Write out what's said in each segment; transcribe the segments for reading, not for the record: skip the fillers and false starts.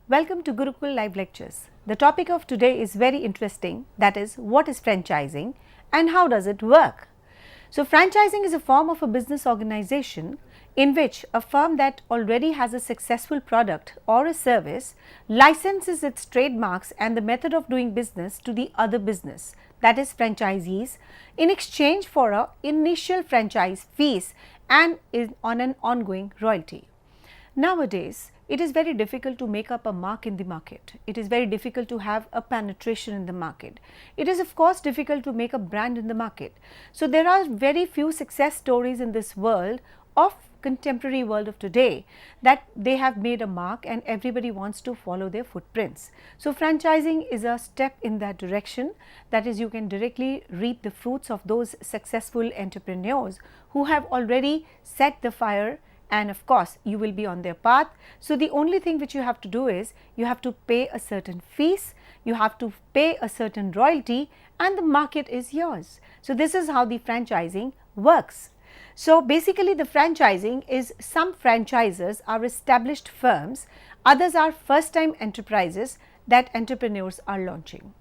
Welcome to Gurukul Live Lectures. The topic of today is very interesting, that is, what is franchising and how does it work? So, franchising is a form of a business organization in which a firm that already has a successful product or a service licenses its trademarks and the method of doing business to the other business, that is franchisees, in exchange for an initial franchise fees and is on an ongoing royalty. Nowadays, it is very difficult to make up a mark in the market. It is very difficult to have a penetration in the market. It is of course difficult to make a brand in the market. So, there are very few success stories in this world of contemporary world of today that they have made a mark and everybody wants to follow their footprints. So, franchising is a step in that direction, that is, you can directly reap the fruits of those successful entrepreneurs who have already set the fire, and of course you will be on their path. So, the only thing which you have to do is you have to pay a certain fees, you have to pay a certain royalty and the market is yours. So, this is how the franchising works. So, basically the franchising is some franchisers are established firms, others are first time enterprises that entrepreneurs are launching.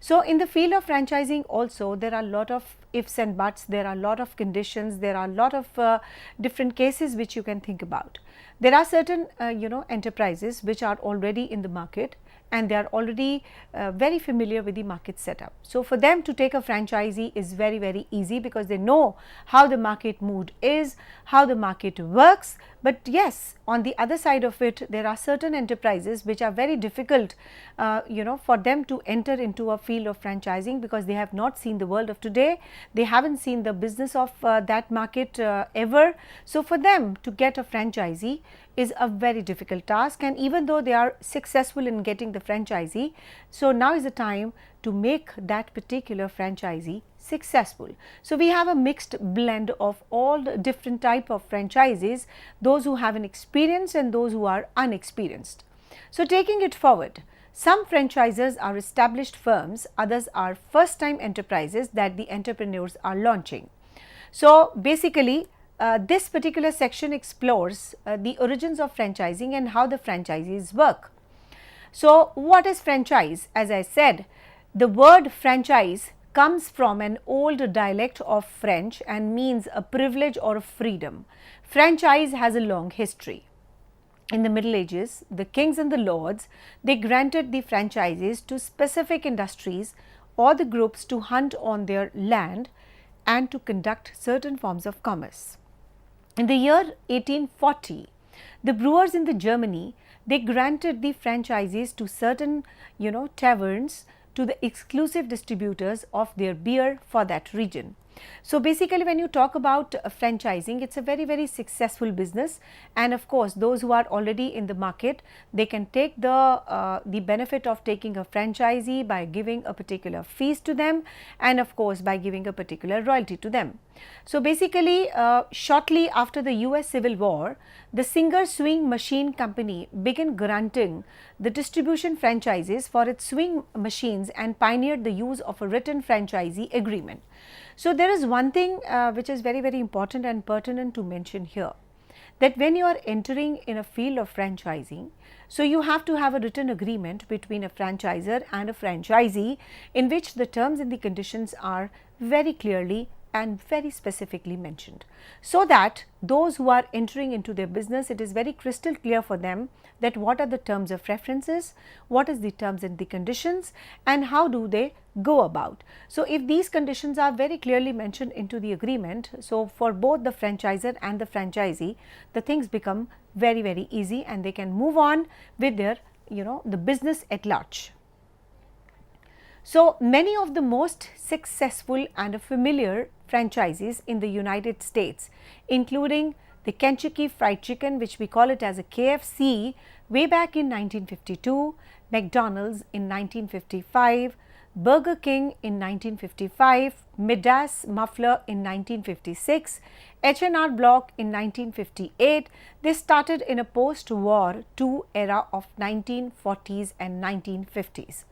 So, in the field of franchising also there are a lot of ifs and buts, there are a lot of conditions, there are a lot of different cases which you can think about. There are certain enterprises which are already in the market and they are already very familiar with the market setup. So, for them to take a franchisee is very easy because they know how the market mood is, how the market works. But yes, on the other side of it, there are certain enterprises which are very difficult for them to enter into a field of franchising because they have not seen the world of today, they haven't seen the business of that market ever. So, for them to get a franchisee is a very difficult task, and even though they are successful in getting the franchisee, so now is the time to make that particular franchisee successful. So, we have a mixed blend of all the different type of franchises, those who have an experience and those who are unexperienced. So, taking it forward, some franchisers are established firms, others are first time enterprises that the entrepreneurs are launching. So, basically this particular section explores the origins of franchising and how the franchisees work. So, what is franchise? As I said, the word franchise comes from an old dialect of French and means a privilege or a freedom. Franchise has a long history. In the Middle Ages, the kings and the lords, they granted the franchises to specific industries or the groups to hunt on their land and to conduct certain forms of commerce. In the year 1840, the brewers in the Germany, they granted the franchises to certain taverns, to the exclusive distributors of their beer for that region. So, basically when you talk about franchising, it is a very successful business, and of course, those who are already in the market, they can take the benefit of taking a franchisee by giving a particular fees to them and of course, by giving a particular royalty to them. So, basically shortly after the US Civil War, the Singer Sewing Machine Company began granting the distribution franchises for its sewing machines and pioneered the use of a written franchisee agreement. So, there is one thing which is very important and pertinent to mention here, that when you are entering in a field of franchising, so you have to have a written agreement between a franchisor and a franchisee in which the terms and the conditions are very clearly and very specifically mentioned, so that those who are entering into their business, it is very crystal clear for them that what are the terms of references, what is the terms and the conditions, and how do they go about. So, if these conditions are very clearly mentioned into the agreement, so for both the franchisor and the franchisee, the things become very easy and they can move on with their the business at large. So, many of the most successful and familiar franchises in the United States, including the Kentucky Fried Chicken, which we call it as a KFC, way back in 1952, McDonald's in 1955, Burger King in 1955, Midas Muffler in 1956, H&R Block in 1958. They started in a post-war II era of 1940s and 1950s.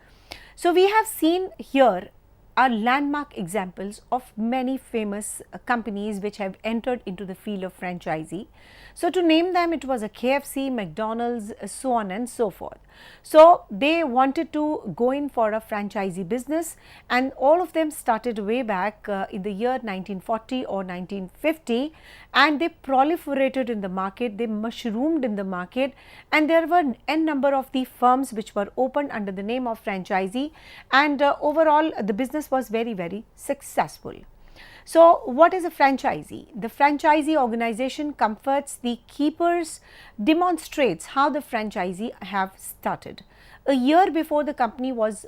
So, we have seen here are landmark examples of many famous companies which have entered into the field of franchisee. So, to name them, it was a KFC, McDonald's, so on and so forth. So, they wanted to go in for a franchisee business, and all of them started way back in the year 1940 or 1950, and they proliferated in the market, they mushroomed in the market, and there were n number of the firms which were opened under the name of franchisee, and overall the business was very successful. So, what is a franchisee? The franchisee organization comforts the keepers, demonstrates how the franchisee have started. A year before the company was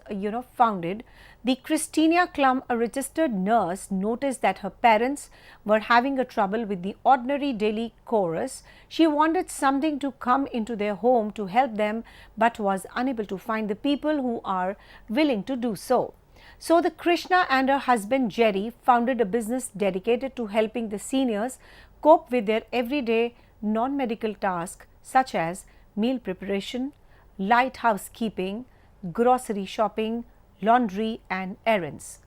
founded, the Christina Klum, a registered nurse, noticed that her parents were having a trouble with the ordinary daily chorus. She wanted something to come into their home to help them, but was unable to find the people who are willing to do so. So, the Krishna and her husband Jerry founded a business dedicated to helping the seniors cope with their everyday non-medical tasks such as meal preparation, light housekeeping, grocery shopping, laundry and errands.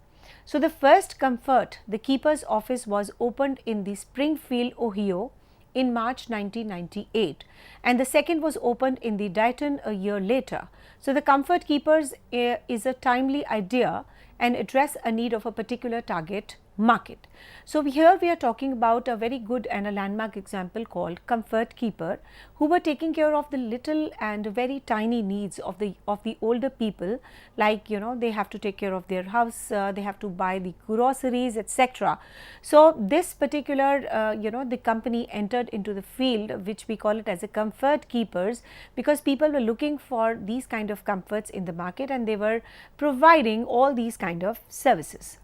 So, the first Comfort, the keeper's office, was opened in the Springfield, Ohio in March 1998, and the second was opened in the Dayton a year later. So, the Comfort Keepers is a timely idea and address a need of a particular target market. So, here we are talking about a very good and a landmark example called Comfort Keeper, who were taking care of the little and very tiny needs of the older people, like they have to take care of their house, they have to buy the groceries, etc. So, this particular the company entered into the field which we call it as a Comfort Keepers, because people were looking for these kind of comforts in the market and they were providing all these kind of services.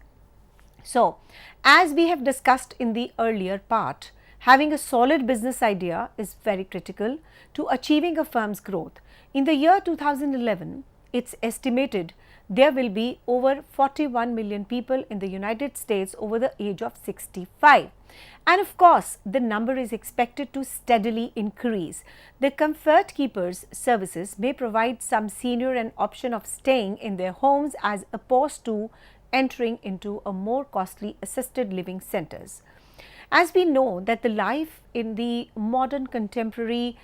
So, as we have discussed in the earlier part, having a solid business idea is very critical to achieving a firm's growth. In the year 2011, it's estimated there will be over 41 million people in the United States over the age of 65. And of course, the number is expected to steadily increase. The Comfort Keepers services may provide some senior an option of staying in their homes as opposed to entering into a more costly assisted living centers. As we know that the life in the modern contemporary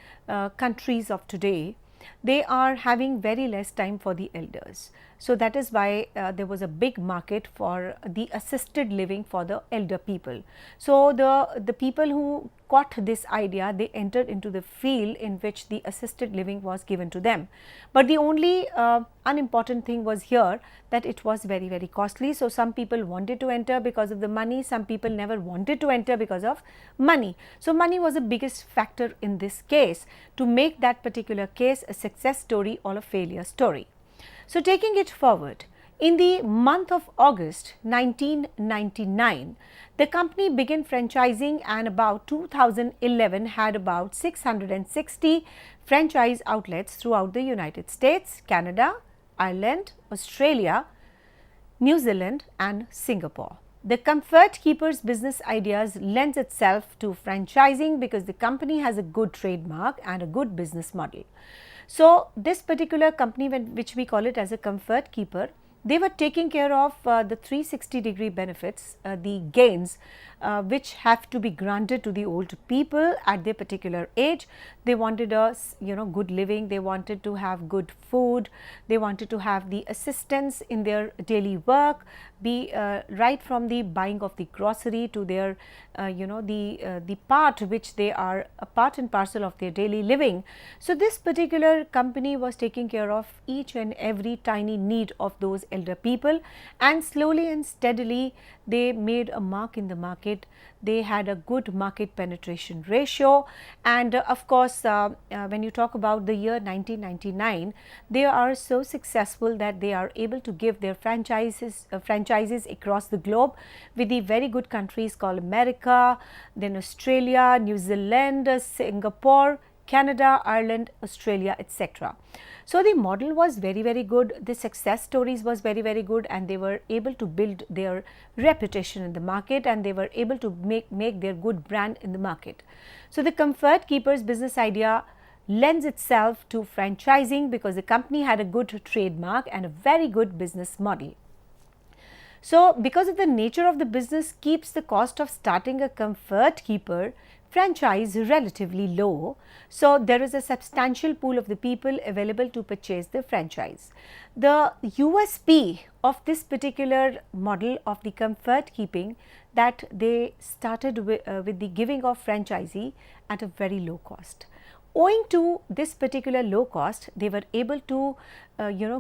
countries of today, they are having very less time for the elders. So, that is why there was a big market for the assisted living for the elder people. So, the people who caught this idea, they entered into the field in which the assisted living was given to them. But the only unimportant thing was here that it was very costly. So, some people wanted to enter because of the money, some people never wanted to enter because of money. So, money was the biggest factor in this case to make that particular case a success story or a failure story. So, taking it forward, in the month of August 1999, the company began franchising, and about 2011 had about 660 franchise outlets throughout the United States, Canada, Ireland, Australia, New Zealand and Singapore. The Comfort Keepers business ideas lends itself to franchising because the company has a good trademark and a good business model. So, this particular company, which we call it as a Comfort Keeper, they were taking care of the 360-degree benefits, the gains which have to be granted to the old people at their particular age. They wanted a good living, they wanted to have good food, they wanted to have the assistance in their daily work, be right from the buying of the grocery to their the part which they are a part and parcel of their daily living. So, this particular company was taking care of each and every tiny need of those elder people, and slowly and steadily they made a mark in the market. They had a good market penetration ratio, and of course, when you talk about the year 1999, they are so successful that they are able to give their franchises across the globe with the very good countries called America, then Australia, New Zealand, Singapore, Canada, Ireland, Australia, etc. So, the model was very good, the success stories was very good, and they were able to build their reputation in the market, and they were able to make their good brand in the market. So, the Comfort Keepers business idea lends itself to franchising because the company had a good trademark and a very good business model. So, because of the nature of the business keeps the cost of starting a comfort keeper franchise relatively low. So, there is a substantial pool of the people available to purchase the franchise. The USP of this particular model of the comfort keeping that they started with the giving of franchisee at a very low cost. Owing to this particular low cost, they were able to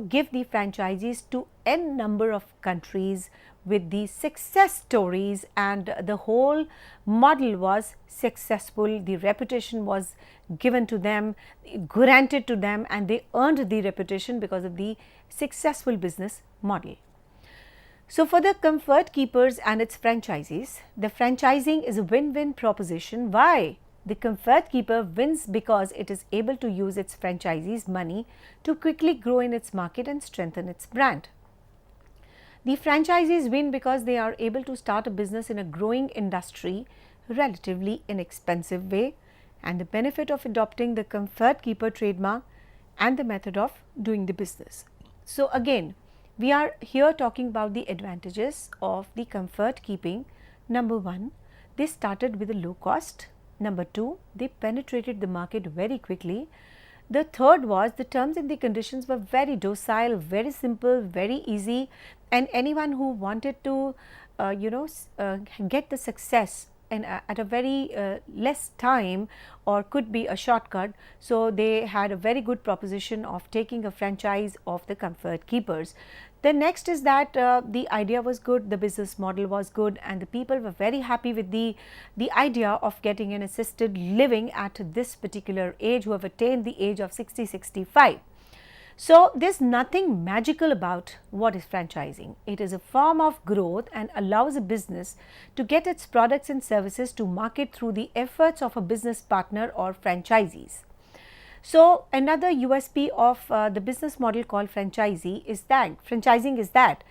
give the franchisees to n number of countries with the success stories, and the whole model was successful. The reputation was given to them, granted to them, and they earned the reputation because of the successful business model. So, for the comfort keepers and its franchisees, the franchising is a win-win proposition. Why? The comfort keeper wins because it is able to use its franchisees' money to quickly grow in its market and strengthen its brand. The franchisees win because they are able to start a business in a growing industry relatively inexpensive way, and the benefit of adopting the comfort keeper trademark and the method of doing the business. So, again, we are here talking about the advantages of the comfort keeping. Number 1, they started with a low cost. Number 2, they penetrated the market very quickly. The third was the terms and the conditions were very docile, very simple, very easy, and anyone who wanted to get the success and at a very less time or could be a shortcut. So, they had a very good proposition of taking a franchise of the comfort keepers. The next is that the idea was good, the business model was good, and the people were very happy with the idea of getting an assisted living at this particular age, who have attained the age of 60-65. So, there is nothing magical about what is franchising. It is a form of growth and allows a business to get its products and services to market through the efforts of a business partner or franchisees. So, another USP of the business model called franchising is that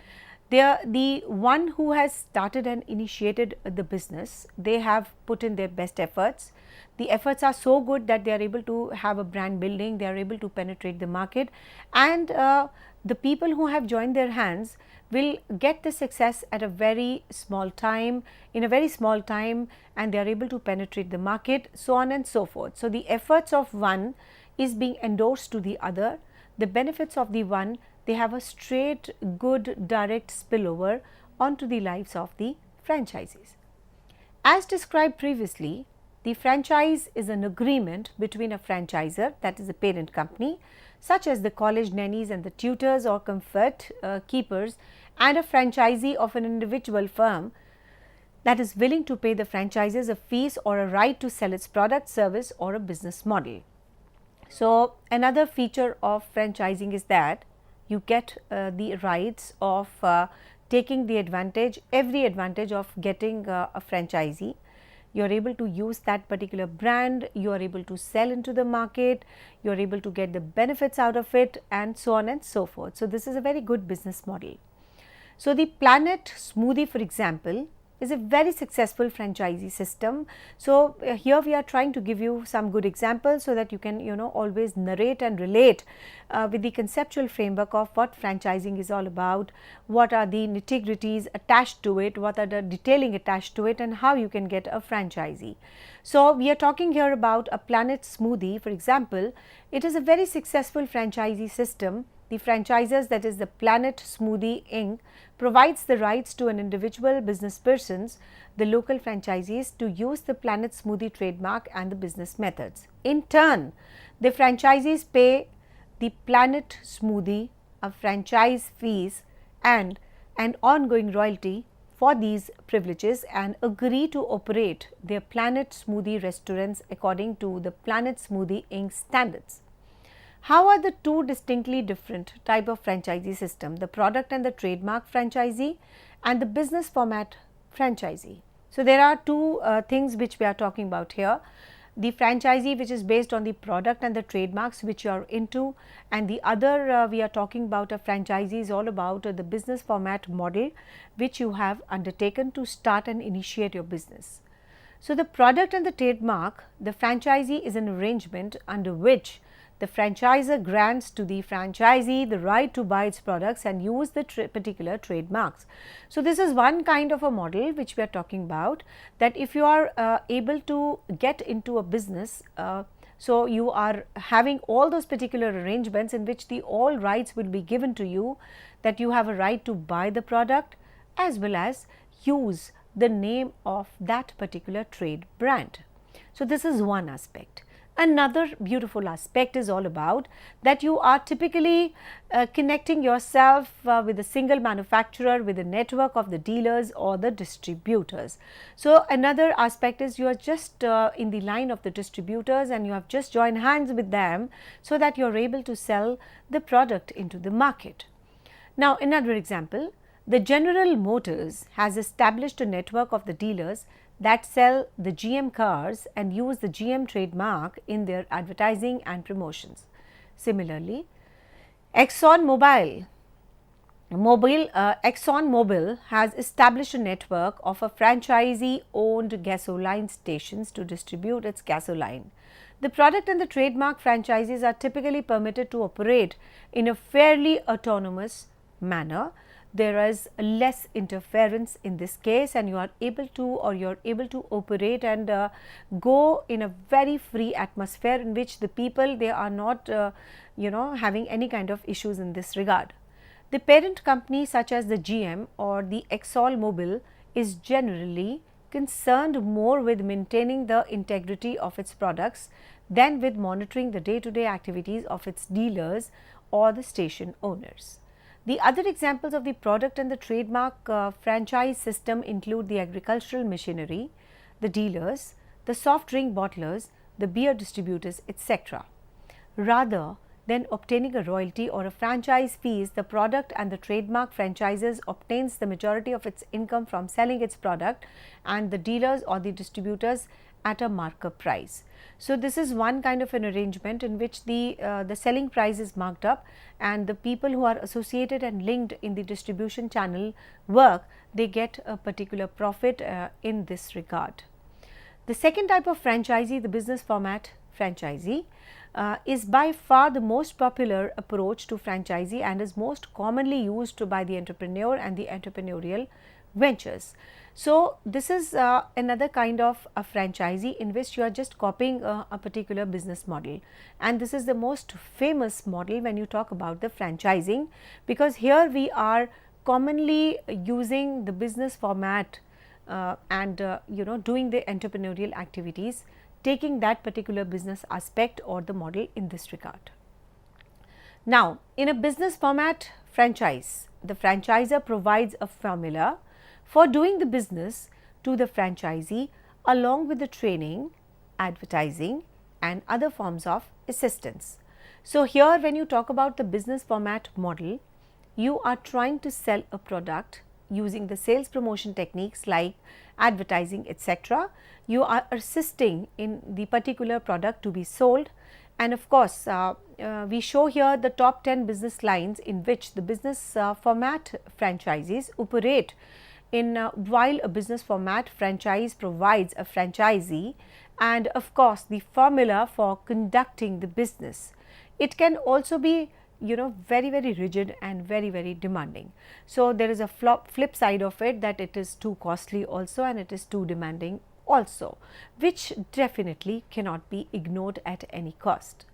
the one who has started and initiated the business, they have put in their best efforts. The efforts are so good that they are able to have a brand building, they are able to penetrate the market, and the people who have joined their hands will get the success at a very small time, in a very small time, and they are able to penetrate the market, so on and so forth. So, the efforts of one is being endorsed to the other. The benefits of the one, they have a straight good direct spillover onto the lives of the franchisees. As described previously, the franchise is an agreement between a franchisor, that is a parent company, such as the college nannies and the tutors or comfort keepers, and a franchisee of an individual firm that is willing to pay the franchises a fees or a right to sell its product, service, or a business model. So, another feature of franchising is that you get the rights of taking the advantage, every advantage of getting a franchisee. You are able to use that particular brand, you are able to sell into the market, you are able to get the benefits out of it, and so on and so forth. So, this is a very good business model. So, the Planet Smoothie, for example, is a very successful franchisee system. So, here we are trying to give you some good examples so that you can always narrate and relate with the conceptual framework of what franchising is all about, what are the nitty-gritties attached to it, what are the detailing attached to it, and how you can get a franchisee. So, we are talking here about a Planet Smoothie, for example. It is a very successful franchisee system. The franchisers, that is the Planet Smoothie Inc., provides the rights to an individual business persons, the local franchisees, to use the Planet Smoothie trademark and the business methods. In turn, the franchisees pay the Planet Smoothie a franchise fees and an ongoing royalty for these privileges and agree to operate their Planet Smoothie restaurants according to the Planet Smoothie Inc. standards. How are the two distinctly different type of franchisee system, the product and the trademark franchisee and the business format franchisee? So, there are two things which we are talking about here. The franchisee which is based on the product and the trademarks which you are into, and the other we are talking about a franchisee is all about the business format model which you have undertaken to start and initiate your business. So, the product and the trademark, the franchisee is an arrangement under which the franchisor grants to the franchisee the right to buy its products and use the particular trademarks. So, this is one kind of a model which we are talking about, that if you are able to get into a business, so you are having all those particular arrangements in which the all rights will be given to you, that you have a right to buy the product as well as use the name of that particular trade brand. So, this is one aspect. Another beautiful aspect is all about that you are typically connecting yourself with a single manufacturer, with a network of the dealers or the distributors. So, another aspect is you are just in the line of the distributors and you have just joined hands with them, so that you are able to sell the product into the market. Now, another example, the General Motors has established a network of the dealers that sell the GM cars and use the GM trademark in their advertising and promotions. Similarly, ExxonMobil has established a network of a franchisee owned gasoline stations to distribute its gasoline. The product and the trademark franchises are typically permitted to operate in a fairly autonomous manner. There is less interference in this case, and you are able to operate and go in a very free atmosphere in which the people, they are not having any kind of issues in this regard. The parent company such as the GM or the ExxonMobil is generally concerned more with maintaining the integrity of its products than with monitoring the day-to-day activities of its dealers or the station owners. The other examples of the product and the trademark franchise system include the agricultural machinery, the dealers, the soft drink bottlers, the beer distributors, etc. Rather than obtaining a royalty or a franchise fees, the product and the trademark franchises obtains the majority of its income from selling its product, and the dealers or the distributors at a markup price. So, this is one kind of an arrangement in which the selling price is marked up, and the people who are associated and linked in the distribution channel work, they get a particular profit in this regard. The second type of franchisee, the business format franchisee, is by far the most popular approach to franchisee and is most commonly used by the entrepreneur and the entrepreneurial ventures. So, this is another kind of a franchisee in which you are just copying a particular business model, and this is the most famous model when you talk about the franchising, because here we are commonly using the business format and doing the entrepreneurial activities, taking that particular business aspect or the model in this regard. Now, in a business format franchise, the franchisor provides a formula for doing the business to the franchisee along with the training, advertising and other forms of assistance. So, here when you talk about the business format model, you are trying to sell a product using the sales promotion techniques like advertising, etc. You are assisting in the particular product to be sold, and of course, we show here the top 10 business lines in which the business format franchisees operate in while a business format franchise provides a franchisee, and of course, the formula for conducting the business. It can also be very rigid and very demanding. So, there is a flip side of it, that it is too costly also and it is too demanding also, which definitely cannot be ignored at any cost.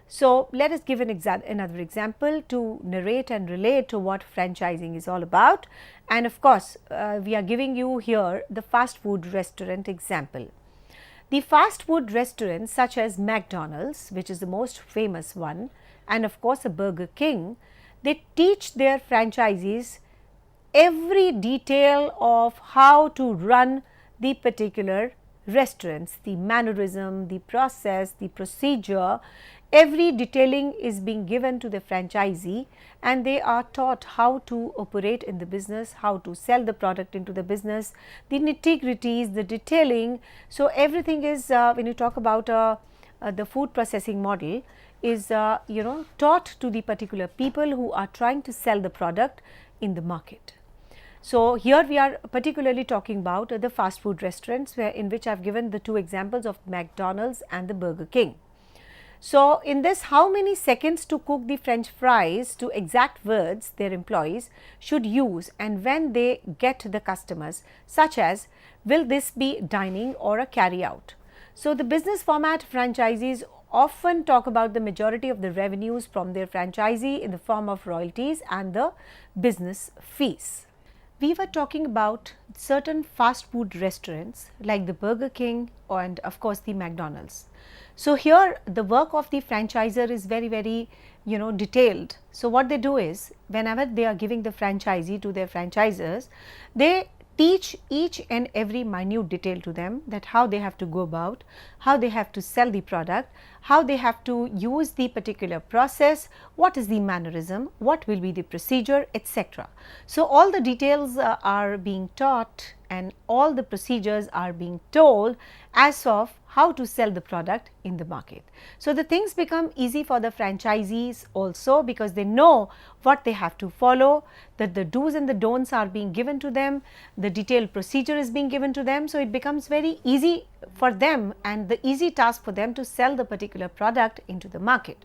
So, let us give another example to narrate and relate to what franchising is all about, and of course, we are giving you here the fast food restaurant example. The fast food restaurants such as McDonald's, which is the most famous one, and of course, a Burger King, they teach their franchisees every detail of how to run the particular restaurants, the mannerism, the process, the procedure. Every detailing is being given to the franchisee, and they are taught how to operate in the business, how to sell the product into the business, the nitty-gritties, the detailing. So, everything is when you talk about the food processing model is taught to the particular people who are trying to sell the product in the market. So, here we are particularly talking about the fast food restaurants, in which I have given the two examples of McDonald's and the Burger King. So, in this, how many seconds to cook the French fries to exact words their employees should use and when they get the customers, such as will this be dining or a carry out. So, the business format franchisees often talk about the majority of the revenues from their franchisee in the form of royalties and the business fees. We were talking about certain fast food restaurants like the Burger King and of course the McDonald's. So, here the work of the franchisor is very detailed. So, what they do is whenever they are giving the franchisee to their franchisors, they teach each and every minute detail to them, that how they have to go about, how they have to sell the product, how they have to use the particular process, what is the mannerism, what will be the procedure, etc. So, all the details are being taught and all the procedures are being told as of how to sell the product in the market. So, the things become easy for the franchisees also, because they know what they have to follow, that the do's and the don'ts are being given to them, the detailed procedure is being given to them. So, it becomes very easy for them and the easy task for them to sell the particular product into the market.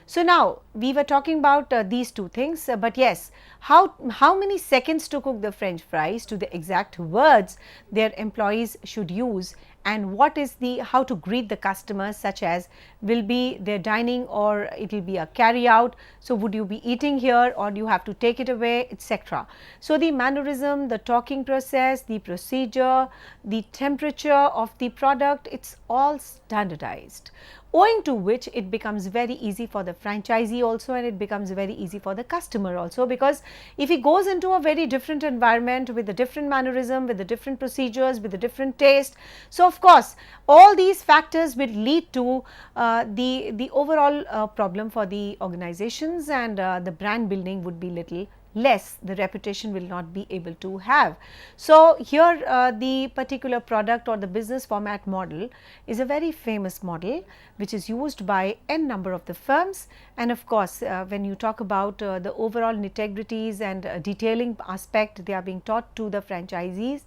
So, now we were talking about these two things, but yes, how many seconds to cook the French fries to the exact words their employees should use, and what is the how to greet the customers, such as will be their dining or it will be a carry out. So, would you be eating here or you have to take it away, etc. So, the mannerism, the talking process, the procedure, the temperature of the product, it is all standardized, owing to which it becomes very easy for the franchisee also, and it becomes very easy for the customer also, because if he goes into a very different environment with a different mannerism, with the different procedures, with a different taste. So, of course, all these factors will lead to the overall problem for the organizations, and the brand building would be little less, the reputation will not be able to have. So, here the particular product or the business format model is a very famous model which is used by n number of the firms, and of course, when you talk about the overall nitty-gritties and detailing aspect, they are being taught to the franchisees.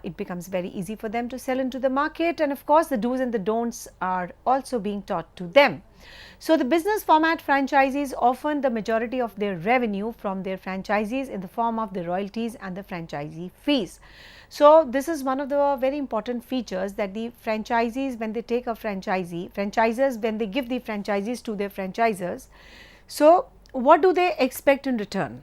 It becomes very easy for them to sell into the market, and of course, the do's and the don'ts are also being taught to them. So, the business format franchisees often the majority of their revenue from their franchisees in the form of the royalties and the franchisee fees. So, this is one of the very important features, that the franchisees, when they take a franchisers when they give the franchisees to their franchisors. So, what do they expect in return?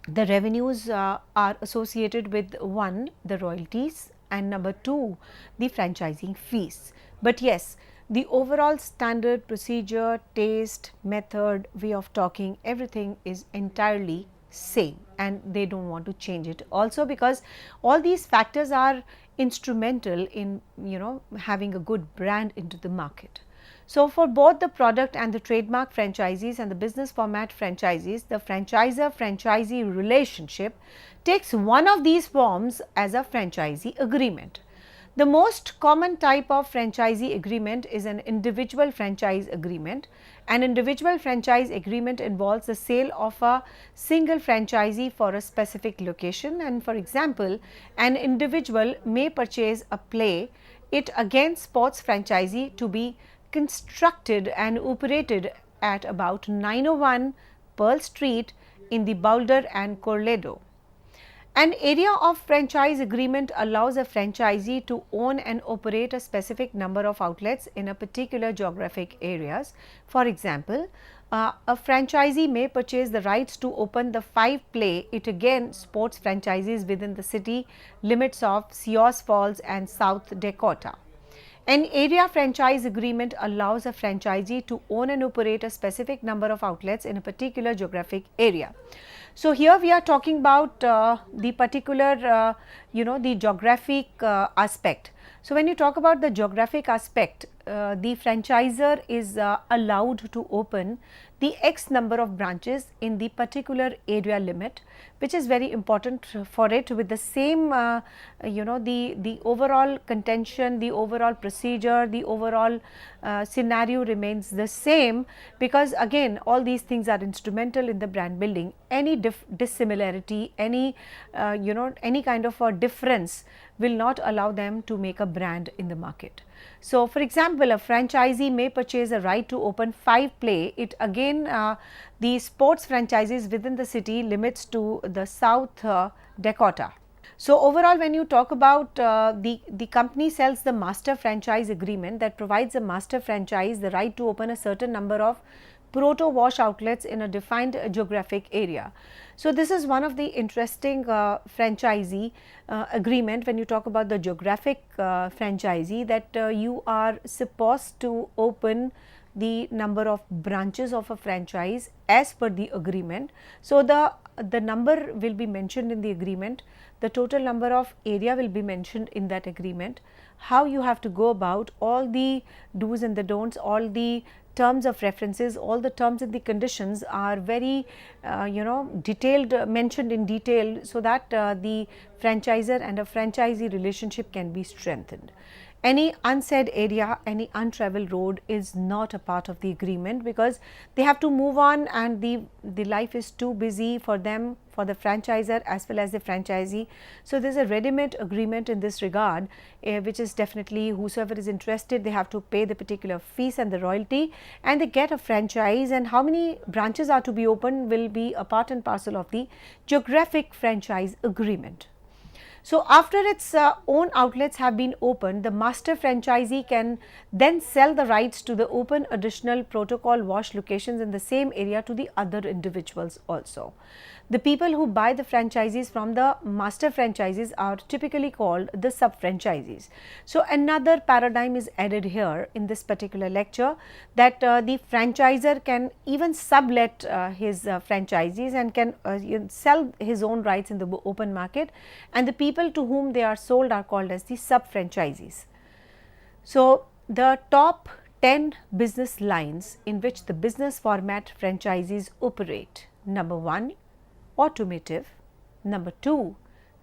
The revenues are associated with one, the royalties, and number two, the franchising fees. But yes, the overall standard procedure, taste, method, way of talking, everything is entirely same, and they don't want to change it also, because all these factors are instrumental in having a good brand into the market. So, for both the product and the trademark franchisees and the business format franchisees, the franchisor-franchisee relationship takes one of these forms as a franchisee agreement. The most common type of franchisee agreement is an individual franchise agreement. An individual franchise agreement involves the sale of a single franchisee for a specific location, and for example, an individual may purchase a play it against sports franchisee to be constructed and operated at about 901 Pearl Street in the Boulder and Corledo. An area of franchise agreement allows a franchisee to own and operate a specific number of outlets in a particular geographic areas. For example, a franchisee may purchase the rights to open the 5 Play It Again sports franchises within the city limits of Sioux Falls and South Dakota. An area franchise agreement allows a franchisee to own and operate a specific number of outlets in a particular geographic area. So, here we are talking about the particular the geographic aspect. So, when you talk about the geographic aspect, the franchisor is allowed to open the X number of branches in the particular area limit, which is very important for it, with the same the overall contention, the overall procedure, the overall scenario remains the same, because again all these things are instrumental in the brand building. Any dissimilarity, any any kind of a difference will not allow them to make a brand in the market. So, for example, a franchisee may purchase a right to open 5 play. It again the sports franchises within the city limits to the South Dakota. So, overall when you talk about the company sells the master franchise agreement that provides a master franchise the right to open a certain number of proto wash outlets in a defined geographic area. So, this is one of the interesting franchisee agreement when you talk about the geographic franchisee, that you are supposed to open the number of branches of a franchise as per the agreement. So, the number will be mentioned in the agreement, the total number of area will be mentioned in that agreement, how you have to go about, all the do's and the don'ts, all the terms of references, all the terms and the conditions are very detailed, mentioned in detail, so that the franchisor and a franchisee relationship can be strengthened. Any unsaid area, any untraveled road is not a part of the agreement, because they have to move on and the life is too busy for them, for the franchisor as well as the franchisee. So, there is a ready-made agreement in this regard, which is definitely whosoever is interested, they have to pay the particular fees and the royalty, and they get a franchise, and how many branches are to be opened will be a part and parcel of the geographic franchise agreement. So, after its own outlets have been opened, the master franchisee can then sell the rights to the open additional protocol wash locations in the same area to the other individuals also. The people who buy the franchises from the master franchises are typically called the sub-franchisees. So, another paradigm is added here in this particular lecture, that the franchisor can even sublet his franchisees and can sell his own rights in the open market, and the people to whom they are sold are called as the sub-franchisees. So, the top 10 business lines in which the business format franchisees operate: number 1, automotive; number 2,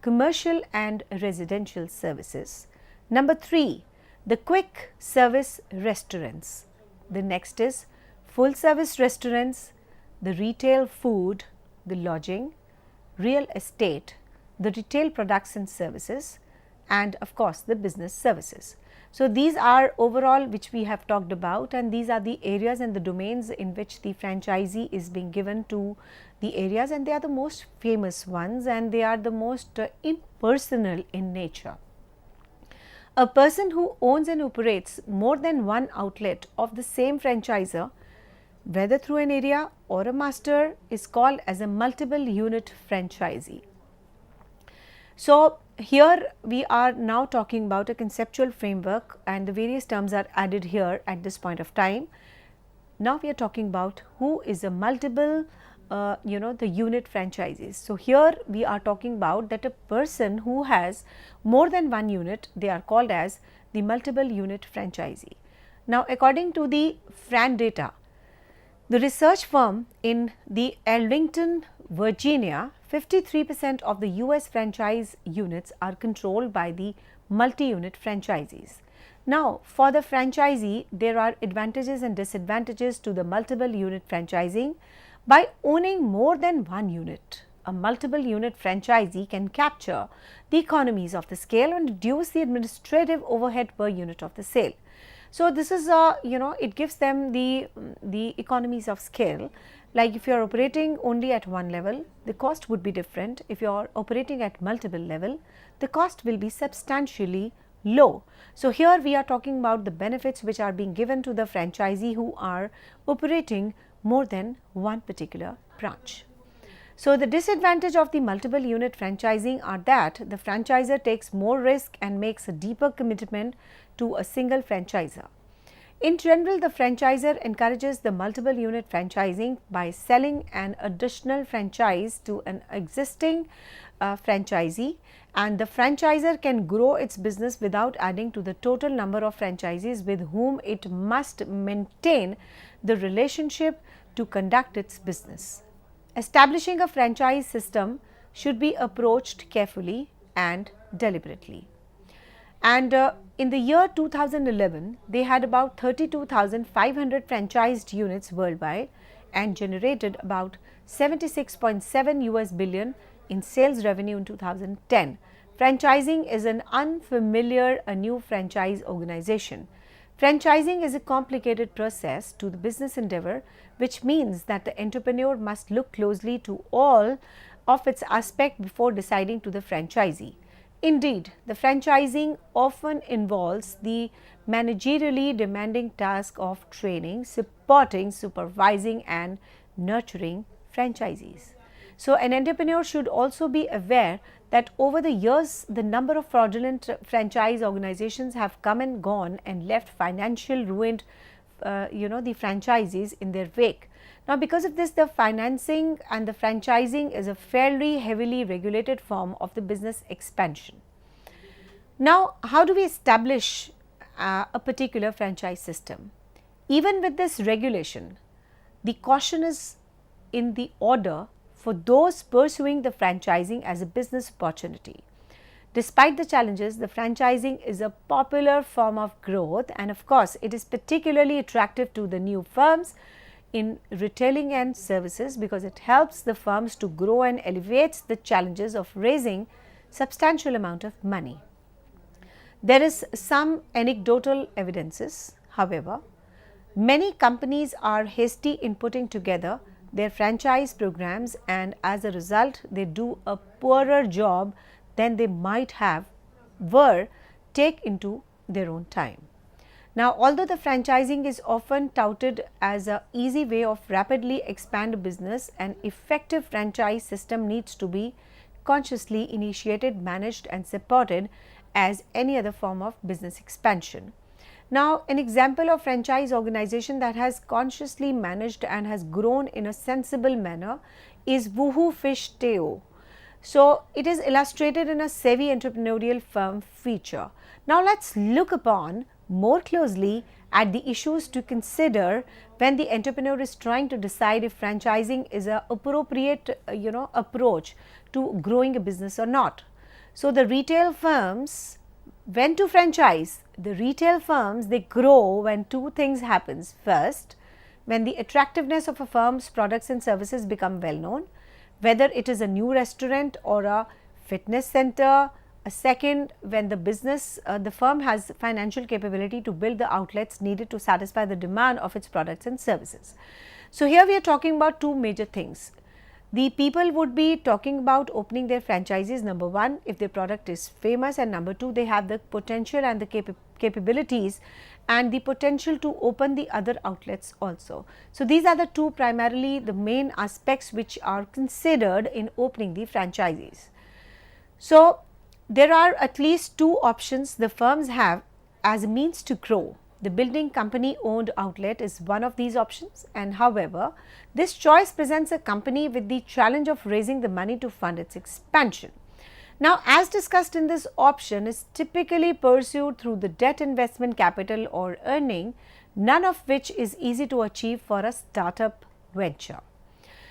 commercial and residential services; number 3, the quick service restaurants; the next is full service restaurants, the retail food, the lodging, real estate, the retail products and services, and of course, the business services. So, these are overall which we have talked about, and these are the areas and the domains in which the franchisee is being given to the areas, and they are the most famous ones and they are the most impersonal in nature. A person who owns and operates more than one outlet of the same franchisor, whether through an area or a master, is called as a multiple unit franchisee. So, here we are now talking about a conceptual framework, and the various terms are added here at this point of time. Now, we are talking about who is a multiple the unit franchises. So, here we are talking about that a person who has more than one unit, they are called as the multiple unit franchisee. Now, according to the Fran data, the research firm in the Arlington, Virginia, 53% of the US franchise units are controlled by the multi-unit franchisees. Now, for the franchisee, there are advantages and disadvantages to the multiple unit franchising. By owning more than one unit, a multiple unit franchisee can capture the economies of the scale and reduce the administrative overhead per unit of the sale. So, this is it gives them the economies of scale. Like if you are operating only at one level, the cost would be different. If you are operating at multiple level, the cost will be substantially low. So, here we are talking about the benefits which are being given to the franchisee who are operating more than one particular branch. So, the disadvantage of the multiple unit franchising are that the franchisor takes more risk and makes a deeper commitment to a single franchisor. In general, the franchisor encourages the multiple unit franchising by selling an additional franchise to an existing franchisee, and the franchisor can grow its business without adding to the total number of franchisees with whom it must maintain the relationship to conduct its business. Establishing a franchise system should be approached carefully and deliberately. And in the year 2011, they had about 32,500 franchised units worldwide and generated about 76.7 US billion in sales revenue in 2010. Franchising is an unfamiliar, a new franchise organization. Franchising is a complicated process to the business endeavor, which means that the entrepreneur must look closely to all of its aspects before deciding to the franchisee. Indeed, the franchising often involves the managerially demanding task of training, supporting, supervising, and nurturing franchisees. So, an entrepreneur should also be aware that over the years, the number of fraudulent franchise organizations have come and gone and left financial ruined, the franchisees in their wake. Now, because of this, the financing and the franchising is a fairly heavily regulated form of the business expansion. Now, how do we establish a particular franchise system? Even with this regulation, the caution is in the order for those pursuing the franchising as a business opportunity. Despite the challenges, the franchising is a popular form of growth, and of course, it is particularly attractive to the new firms in retailing and services because it helps the firms to grow and elevates the challenges of raising substantial amount of money. There is some anecdotal evidences, however. Many companies are hasty in putting together their franchise programs, and as a result they do a poorer job than they might have were take into their own time. Now, although the franchising is often touted as an easy way of rapidly expand a business, an effective franchise system needs to be consciously initiated, managed and supported as any other form of business expansion. Now, an example of franchise organization that has consciously managed and has grown in a sensible manner is Woohoo Fish Teo. So, it is illustrated in a savvy entrepreneurial firm feature. Now, let us look upon more closely at the issues to consider when the entrepreneur is trying to decide if franchising is an appropriate approach to growing a business or not. So, the retail firms, when to franchise, the retail firms, they grow when two things happens. First, when the attractiveness of a firm's products and services become well known, whether it is a new restaurant or a fitness center. A second, when the firm has financial capability to build the outlets needed to satisfy the demand of its products and services. So, here we are talking about two major things. The people would be talking about opening their franchises, number one, if their product is famous, and number two, they have the potential and the capabilities and the potential to open the other outlets also. So, these are the two primarily the main aspects which are considered in opening the franchises. So, there are at least two options the firms have as a means to grow. The building company owned outlet is one of these options, and however, this choice presents a company with the challenge of raising the money to fund its expansion. Now, as discussed in this option is typically pursued through the debt investment capital or earning, none of which is easy to achieve for a startup venture.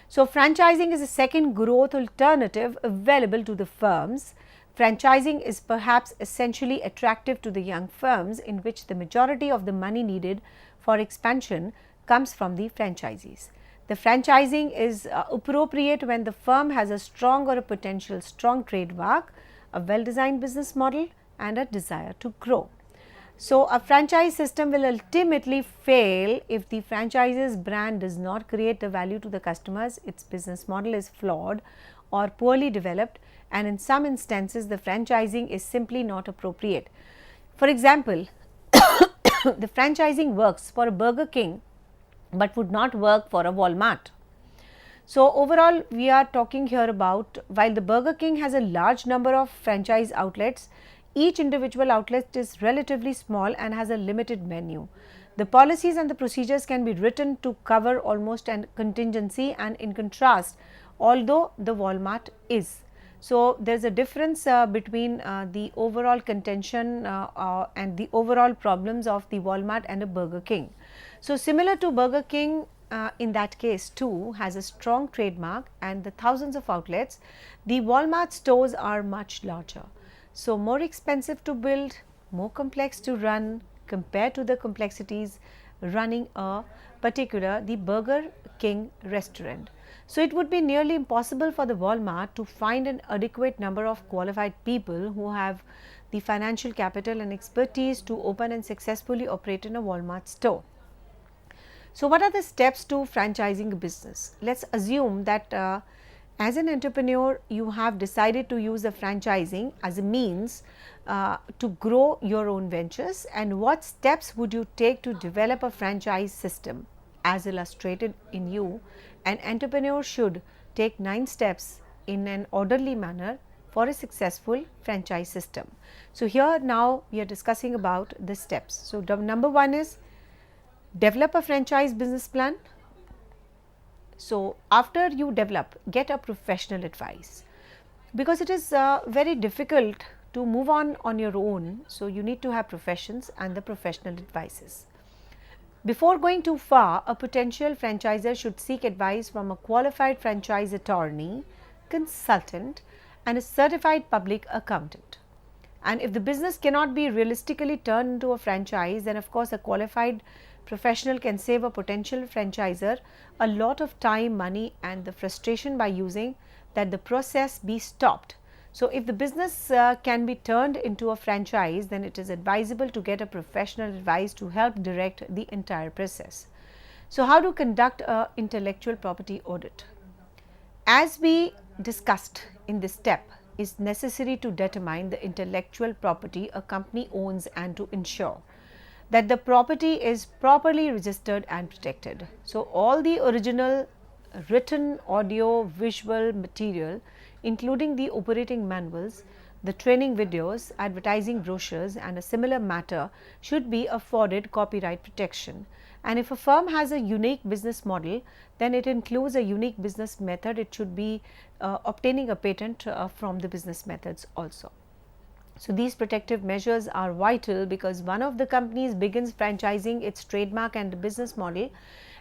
So, franchising is a second growth alternative available to the firms. Franchising is perhaps essentially attractive to the young firms in which the majority of the money needed for expansion comes from the franchisees. The franchising is appropriate when the firm has a strong or a potential strong trademark, a well designed business model and a desire to grow. So, a franchise system will ultimately fail if the franchise's brand does not create the value to the customers, its business model is flawed or poorly developed, and in some instances the franchising is simply not appropriate. For example, the franchising works for a Burger King but would not work for a Walmart. So, overall we are talking here about, while the Burger King has a large number of franchise outlets, each individual outlet is relatively small and has a limited menu. The policies and the procedures can be written to cover almost an contingency, and in contrast, although the Walmart is. So, there is a difference between the overall contention and the overall problems of the Walmart and a Burger King. So, similar to Burger King, in that case too has a strong trademark and the thousands of outlets, the Walmart stores are much larger. So, more expensive to build, more complex to run compared to the complexities running a particular the Burger King restaurant. So it would be nearly impossible for the Walmart to find an adequate number of qualified people who have the financial capital and expertise to open and successfully operate in a Walmart store. So what are the steps to franchising a business? Let's assume that as an entrepreneur, you have decided to use the franchising as a means to grow your own ventures, and what steps would you take to develop a franchise system? As illustrated in you, an entrepreneur should take 9 steps in an orderly manner for a successful franchise system. So here now we are discussing about the steps. So number 1 is develop a franchise business plan. So after you develop, get a professional advice, because it is very difficult to move on your own. So you need to have professions and the professional advices. Before going too far, a potential franchisor should seek advice from a qualified franchise attorney, consultant, and a certified public accountant. And if the business cannot be realistically turned into a franchise, then of course a qualified professional can save a potential franchisor a lot of time, money, and the frustration by using that the process be stopped. So if the business can be turned into a franchise, then it is advisable to get a professional advice to help direct the entire process. So how to conduct a intellectual property audit? As we discussed in this step, is necessary to determine the intellectual property a company owns and to ensure that the property is properly registered and protected. So all the original written, audio, visual material, including the operating manuals, the training videos, advertising brochures, and a similar matter should be afforded copyright protection. And if a firm has a unique business model, then it includes a unique business method. It should be obtaining a patent from the business methods also. So these protective measures are vital, because one of the companies begins franchising its trademark and business model,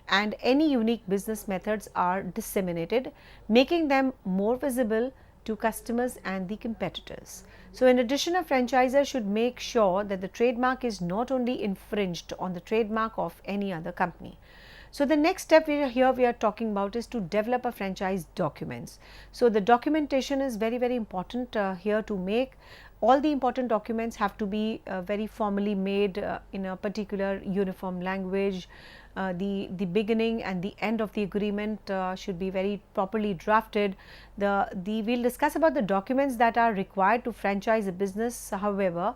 and any unique business methods are disseminated, making them more visible to customers and the competitors. So in addition, a franchisor should make sure that the trademark is not only infringed on the trademark of any other company. So the next step we are talking about is to develop a franchise documents. So the documentation is very important here. To make all the important documents have to be very formally made in a particular uniform language. The beginning and the end of the agreement should be very properly drafted. We'll discuss about the documents that are required to franchise a business. However,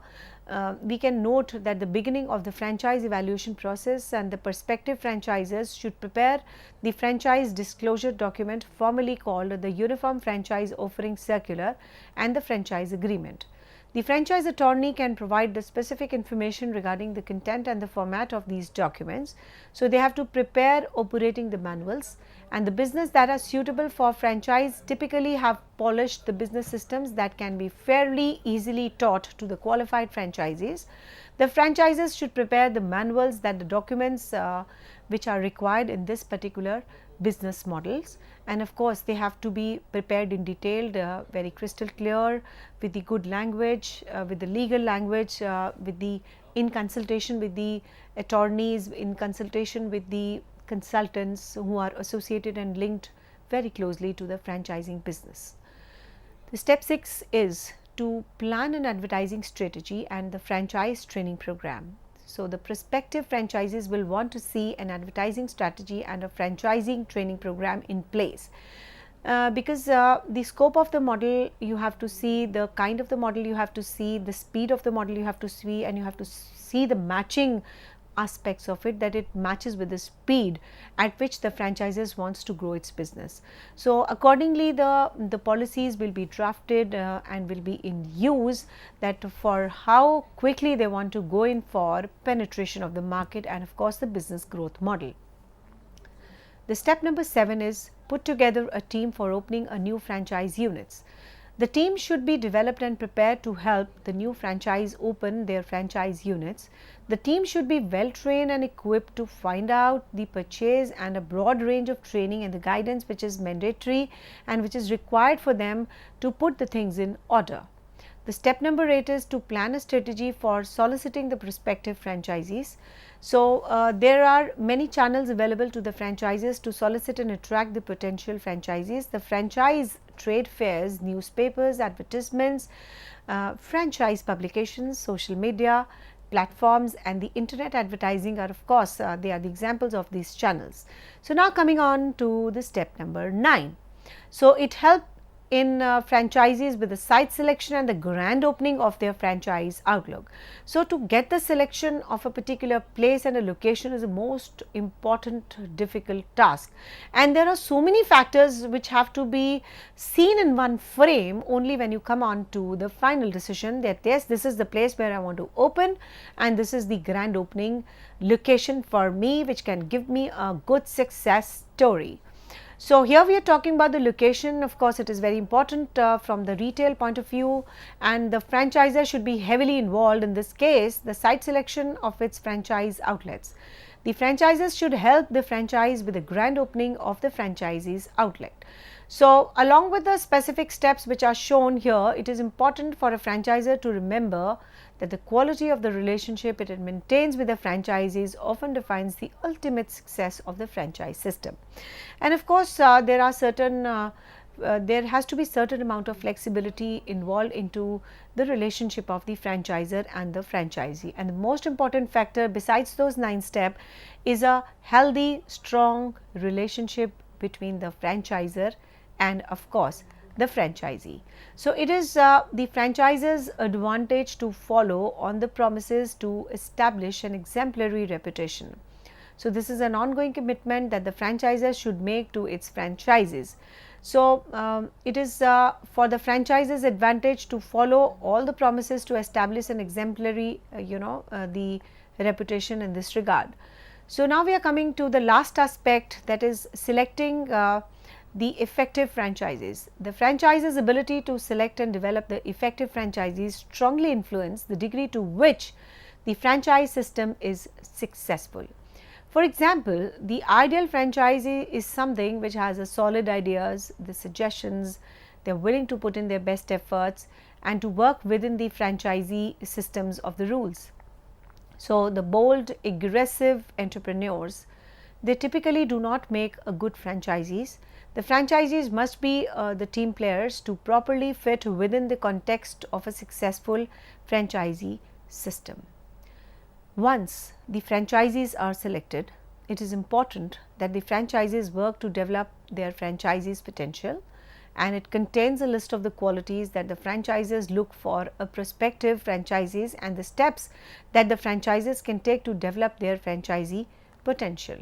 we can note that the beginning of the franchise evaluation process and the prospective franchisers should prepare the franchise disclosure document, formally called the Uniform Franchise Offering Circular and the Franchise Agreement. The franchise attorney can provide the specific information regarding the content and the format of these documents. So they have to prepare operating the manuals, and the business that are suitable for franchise typically have polished the business systems that can be fairly easily taught to the qualified franchisees. The franchises should prepare the manuals, that the documents which are required in this particular business models, and of course they have to be prepared in detailed, very crystal clear, with the good language, with the legal language, in consultation with the attorneys, in consultation with the consultants who are associated and linked very closely to the franchising business. The step 6 is to plan an advertising strategy and the franchise training program. So the prospective franchises will want to see an advertising strategy and a franchising training program in place, because the scope of the model you have to see, the kind of the model you have to see, the speed of the model you have to see, and you have to see the matching aspects of it, that it matches with the speed at which the franchises wants to grow its business. So accordingly the policies will be drafted and will be in use, that for how quickly they want to go in for penetration of the market and of course the business growth model. The step number 7 is put together a team for opening a new franchise units. The team should be developed and prepared to help the new franchise open their franchise units. The team should be well trained and equipped to find out the purchase and a broad range of training and the guidance which is mandatory and which is required for them to put the things in order. The step number 8 is to plan a strategy for soliciting the prospective franchisees. So, there are many channels available to the franchises to solicit and attract the potential franchisees. The franchise trade fairs, newspapers, advertisements, franchise publications, social media platforms and the internet advertising are of course, they are the examples of these channels. So, now coming on to the step number 9. So, it helps in franchisees with the site selection and the grand opening of their franchise outlook. So, to get the selection of a particular place and a location is a most important difficult task, and there are so many factors which have to be seen in one frame only when you come on to the final decision that yes, this is the place where I want to open and this is the grand opening location for me which can give me a good success story. So, here we are talking about the location. Of course, it is very important from the retail point of view, and the franchisor should be heavily involved in this case, the site selection of its franchise outlets. The franchisors should help the franchise with the grand opening of the franchisee's outlet. So, along with the specific steps which are shown here, it is important for a franchisor to remember that the quality of the relationship it maintains with the franchisees often defines the ultimate success of the franchise system. And of course, there are certain there has to be certain amount of flexibility involved into the relationship of the franchisor and the franchisee, and the most important factor besides those 9 steps is a healthy, strong relationship between the franchisor and of course the franchisee. So, it is the franchisor's advantage to follow on the promises to establish an exemplary reputation. So, this is an ongoing commitment that the franchisor should make to its franchises. So, it is for the franchisor's advantage to follow all the promises to establish an exemplary the reputation in this regard. So, now we are coming to the last aspect, that is selecting the effective franchises. The franchise's ability to select and develop the effective franchisees strongly influence the degree to which the franchise system is successful. For example, the ideal franchisee is something which has a solid ideas, the suggestions, they are willing to put in their best efforts and to work within the franchisee systems of the rules. So, the bold, aggressive entrepreneurs, they typically do not make a good franchisees. The franchisees must be the team players to properly fit within the context of a successful franchisee system. Once the franchisees are selected, it is important that the franchisees work to develop their franchisees' potential, and it contains a list of the qualities that the franchisers look for a prospective franchisees and the steps that the franchises can take to develop their franchisee potential.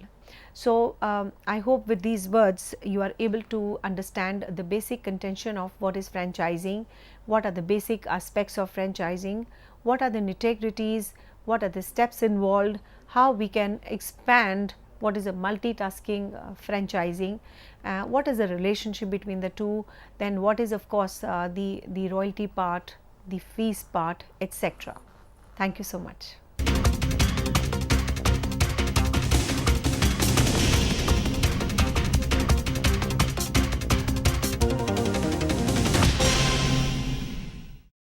So, I hope with these words you are able to understand the basic contention of what is franchising, what are the basic aspects of franchising, what are the nitty-gritties, what are the steps involved, how we can expand what is a multitasking franchising, what is the relationship between the two, then what is of course the royalty part, the fees part, etc. Thank you so much.